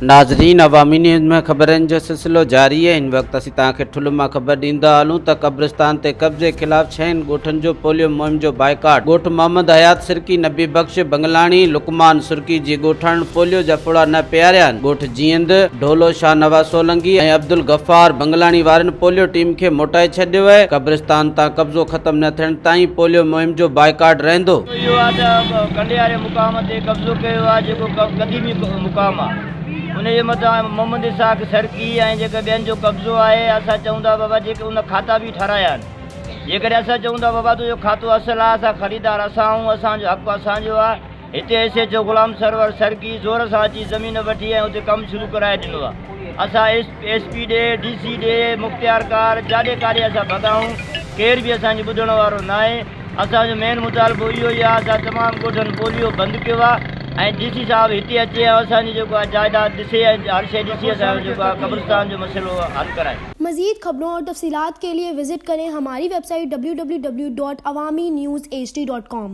नाज़रीन, अवामी न्यूज़ में ख़बरनि जो सिलसिलो जारी है। इन वक्त असीं तव्हांखे ठुल्ह मां ख़बर ॾींदा हलूं त क़ब्रिस्तान ते कब्ज़े ख़िलाफ़ 6 ॻोठनि जो पोलियो मुहिम जो बाइकाट। ॻोठ मोहम्मद हयात सिरकी, नबी बख्श बंगलाणी, लुकमान सुरकी जी ॻोठाणनि पोलियो जा पुड़ा न पियारिया आहिनि। ॻोठ जीअंद, ढोलो शाहनवाज़ सोलंकी ऐं अब्दुल गफ़ार बंगलाणी वारनि पोलियो टीम खे मोटाए छॾियो आहे। क़ब्रिस्तान तां कब्ज़ो ख़त्म न थियण ताईं पोलियो मुहिम जो बाइकाट रहंदो। इहो आहे त कंडियारे मुक़ाम ते कब्ज़ो कयो आहे, जेको क़दीमी मुक़ाम आहे। उनजे मथां मोहम्मद इसाक सरकी ऐं जेके ॿियनि जो कब्ज़ो आहे। असां चवंदा बाबा जेके उन खाता बि ठाहिराया आहिनि। जेकॾहिं असां चवंदा बाबा तुंहिंजो खातो असुलु आहे, असां ख़रीदार असां आहियूं, असांजो हक़ु असांजो आहे। हिते एस एच ओ ग़ुलाम सरवर सरकी ज़ोर सां अची ज़मीन वठी ऐं उते कमु शुरू कराए ॾिनो आहे। असां एस पी ॾे, DC ॾे, मुख़्तियारकार जाॾे काॾे असां भॻाऊं, केर बि असांजो ॿुधण वारो न आहे। असांजो मेन मुतालबो इहो ई आहे, असां तमामु ॻोठनि पोलियो बंदि कयो आहे ऐं DC साहब हिते अचे ऐं असांजी जेको आहे जाइदाद ॾिसे ऐं हर शइ ॾिसी असांजो जेको आहे क़ब्रिस्तान जो मसइलो हल कराए। मज़ीद खबरों और तफसीलात के लिए विजिट करें हमारी वेबसाइट www.awamiNewsHD.com।